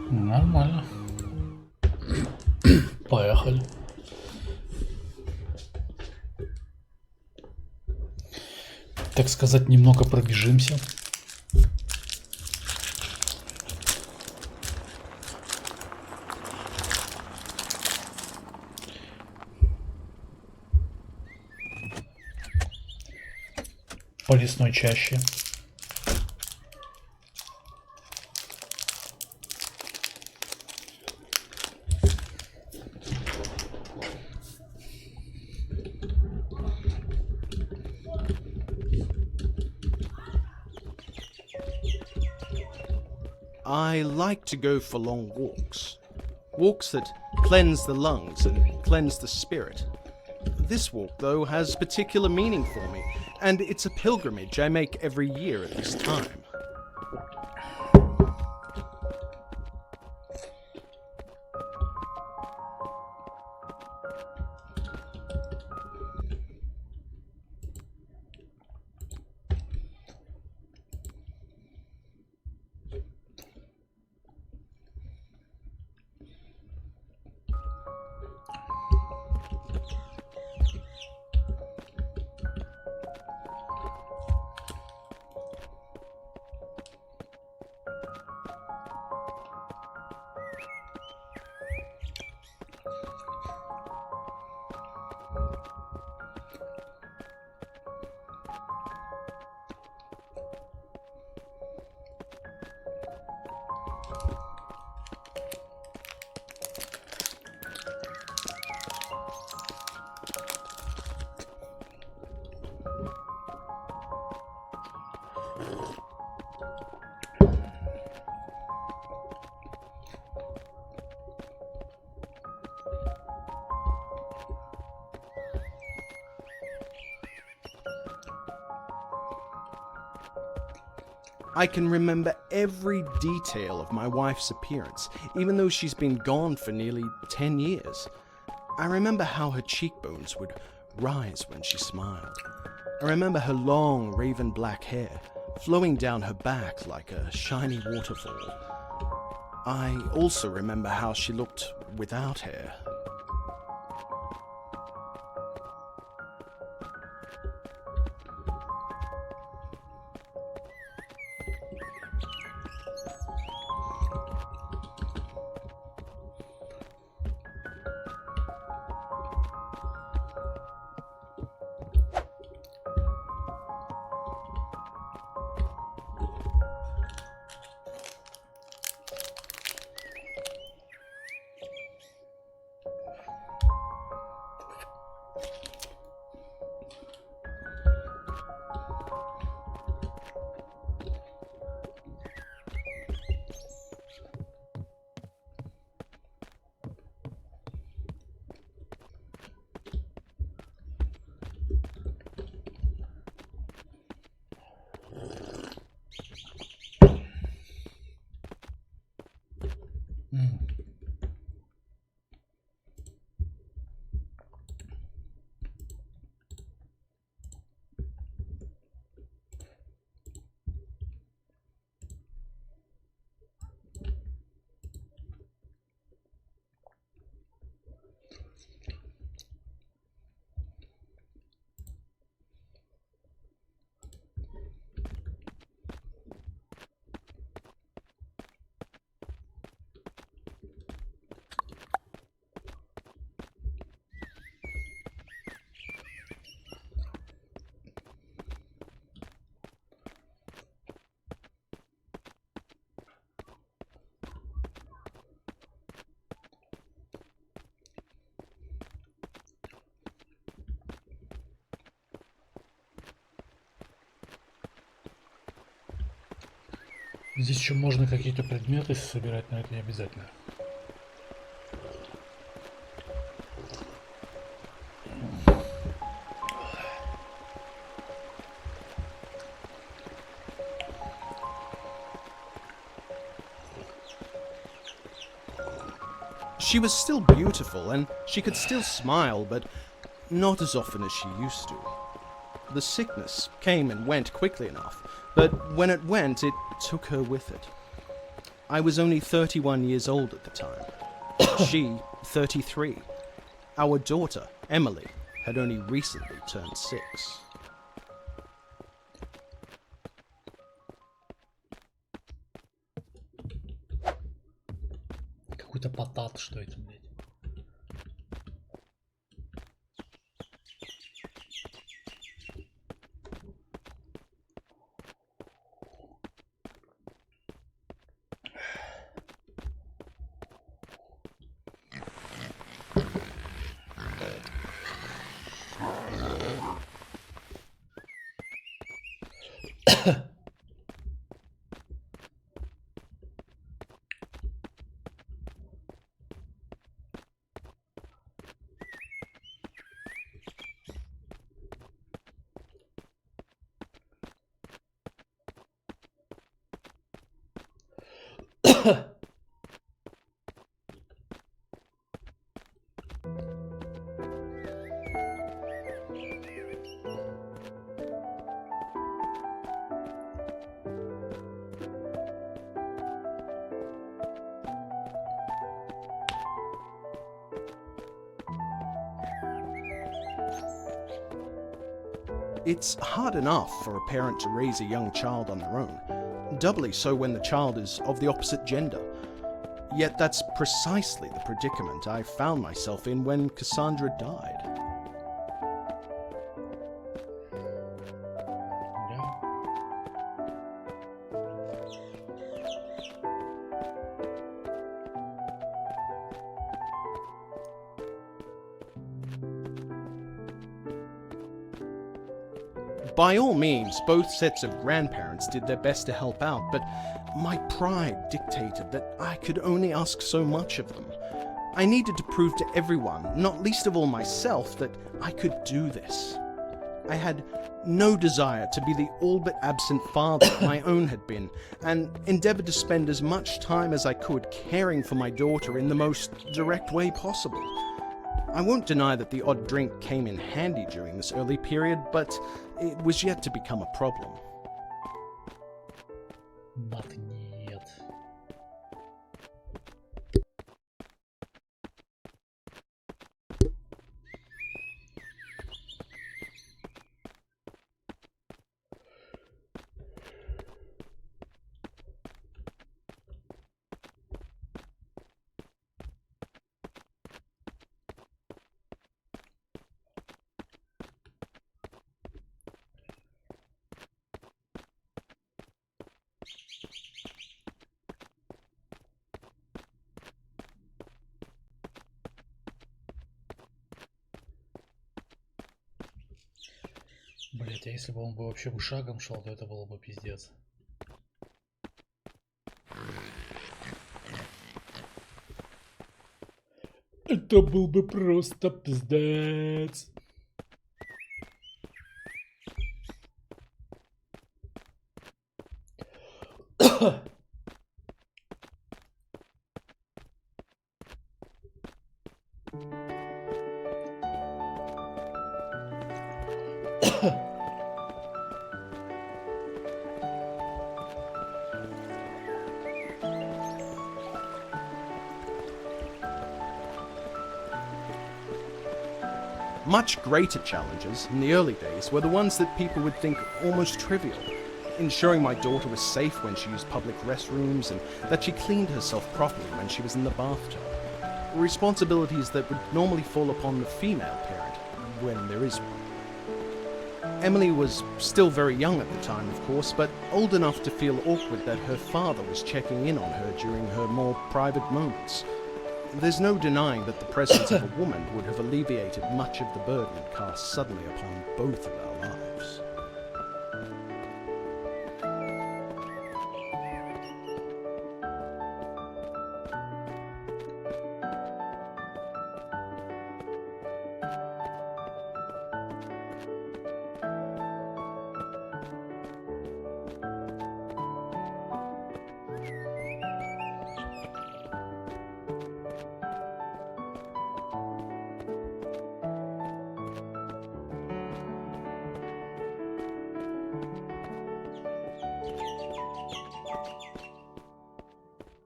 Нормально. Поехали. Так сказать, немного пробежимся. По лесной чаще. I like to go for long walks. Walks that cleanse the lungs and cleanse the spirit. This walk, though, has particular meaning for me, and it's a pilgrimage I make every year at this time. I can remember every detail of my wife's appearance, even though she's been gone for nearly 10 years. I remember how her cheekbones would rise when she smiled. I remember her long, raven black hair flowing down her back like a shiny waterfall. I also remember how she looked without hair. Здесь еще можно какие-то предметы собирать, но это не обязательно. She was still beautiful, and she could still smile, but not as often as she used to. The sickness came and went quickly enough, but when it went, it took her with it. I was only 31 years old at the time. She, 33. Our daughter, Emily, had only recently turned 6. Какой-то потат, что это, блядь? It's hard enough for a parent to raise a young child on their own, doubly so when the child is of the opposite gender. Yet that's precisely the predicament I found myself in when Cassandra died. By all means, both sets of grandparents did their best to help out, but my pride dictated that I could only ask so much of them. I needed to prove to everyone, not least of all myself, that I could do this. I had no desire to be the all but absent father my own had been, and endeavoured to spend as much time as I could caring for my daughter in the most direct way possible. I won't deny that the odd drink came in handy during this early period, but it was yet to become a problem. But нет. Блять, а если бы он бы вообще бы шагом шел, то это было бы пиздец. Это был бы просто пиздец. Much greater challenges in the early days were the ones that people would think almost trivial. Ensuring my daughter was safe when she used public restrooms and that she cleaned herself properly when she was in the bathtub. Responsibilities that would normally fall upon the female parent, when there is one. Emily was still very young at the time, of course, but old enough to feel awkward that her father was checking in on her during her more private moments. There's no denying that the presence of a woman would have alleviated much of the burden cast suddenly upon both of our lives.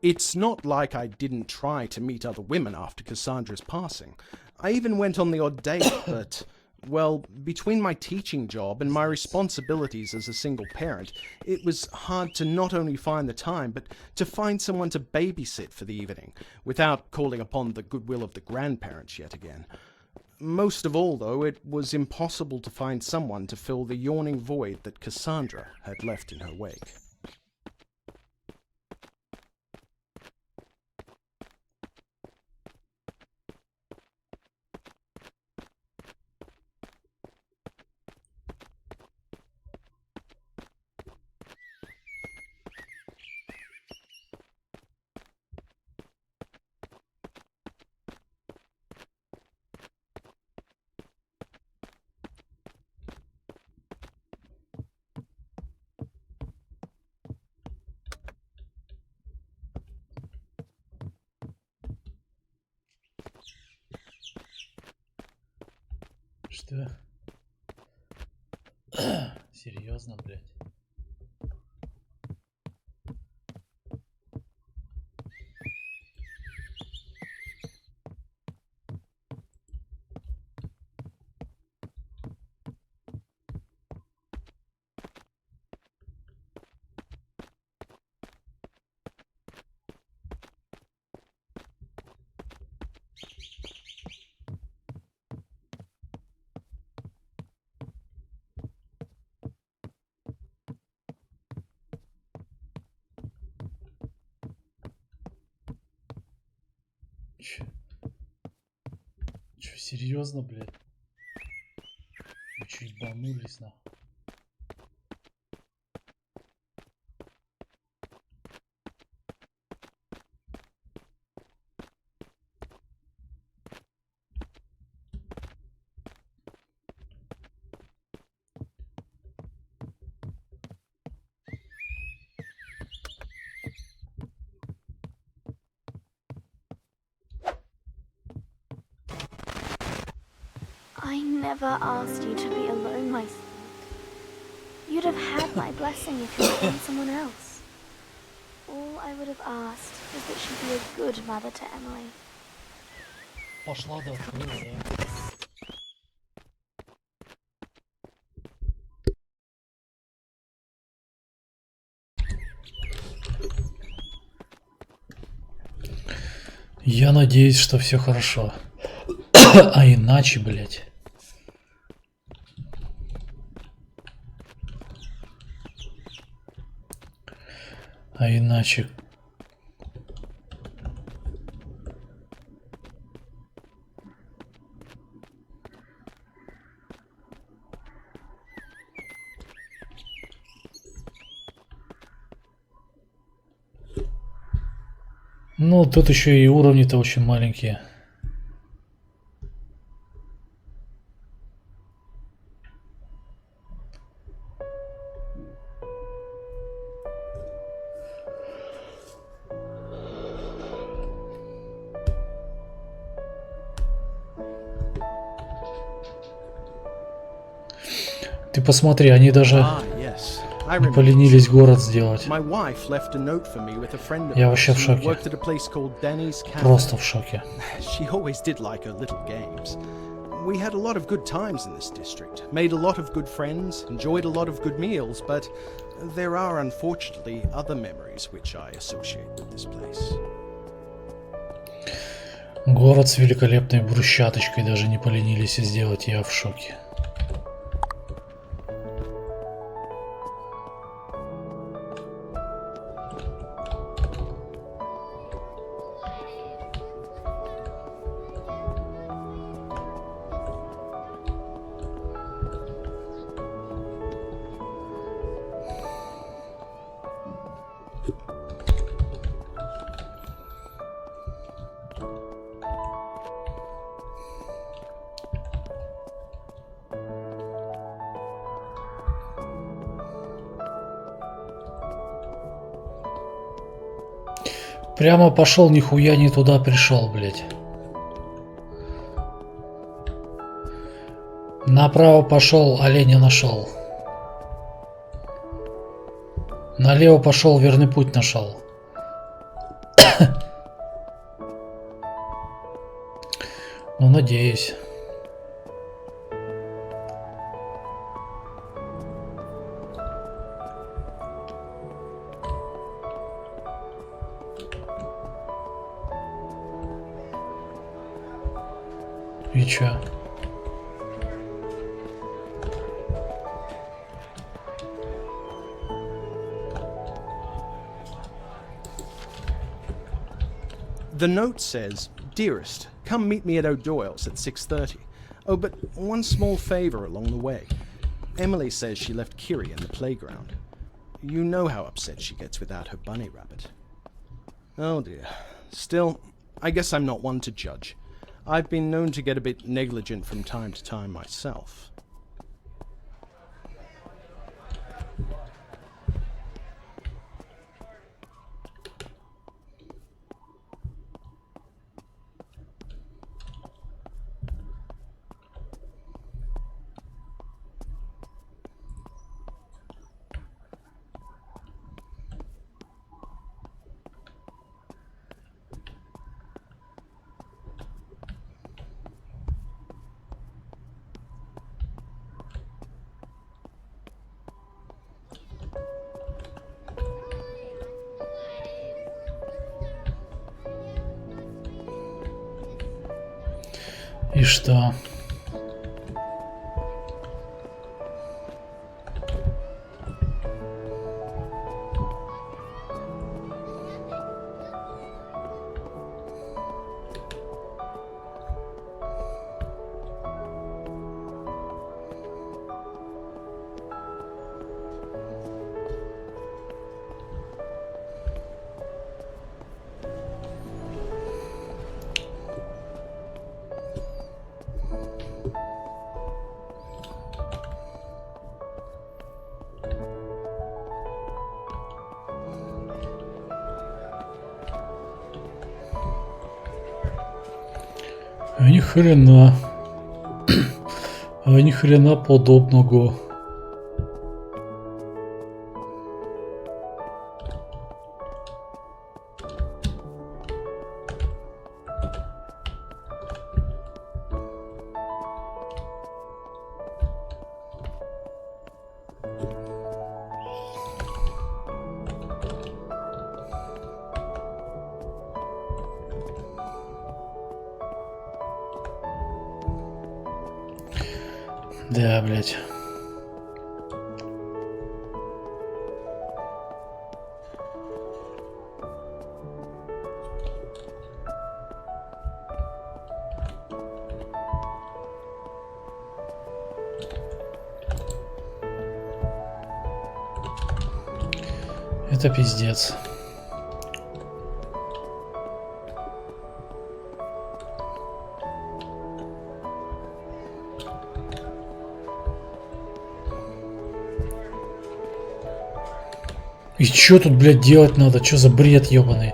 It's not like I didn't try to meet other women after Cassandra's passing. I even went on the odd date, but, well, between my teaching job and my responsibilities as a single parent, it was hard to not only find the time, but to find someone to babysit for the evening, without calling upon the goodwill of the grandparents yet again. Most of all, though, it was impossible to find someone to fill the yawning void that Cassandra had left in her wake. Что? Серьезно, блядь? Че, серьезно, блядь? Вы че, ебанулись, нахуй? I never asked you to be alone, my son. You'd have had my blessing if you had been someone else. All I would have asked was that she be a good mother to Emily. Пошла да открыла, да. Я надеюсь, что все хорошо. А иначе, блядь. А иначе. Ну, тут еще и уровни-то очень маленькие. Ты посмотри, они даже не поленились город сделать. Я вообще в шоке. Просто в шоке. We had a lot of good times in this district, made a lot of good friends, enjoyed a lot of good meals, but there are unfortunately other memories which I associate with this place. Город с великолепной брусчаточкой даже не поленились сделать, я в шоке. Прямо пошел, нихуя не туда пришел, блядь. Направо пошел, оленя нашел. Налево пошел, верный путь нашел. надеюсь. И чё? The note says, "Dearest, come meet me at O'Doyle's at 6:30. Oh, but one small favor along the way. Emily says she left Kiri in the playground. You know how upset she gets without her bunny rabbit." Oh dear. Still, I guess I'm not one to judge. I've been known to get a bit negligent from time to time myself. И что? Ни хрена. Ни хрена подобного. Да, блядь. Это пиздец. И чё тут, блядь, делать надо? Чё за бред ебаный?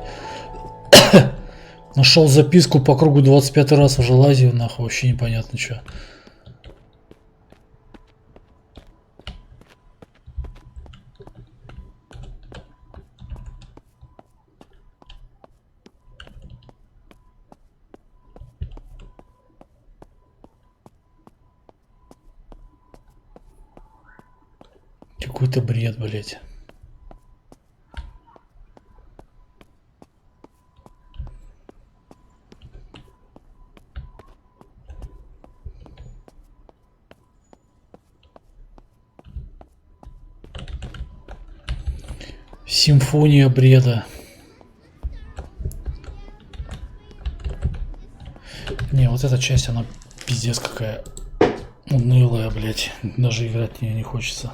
Нашел записку по кругу 25 раз уже лазил, нахуй, вообще непонятно чё. Какой-то бред, блядь. Симфония бреда. Не, вот эта часть, она пиздец какая унылая, блядь. Даже играть в нее не хочется.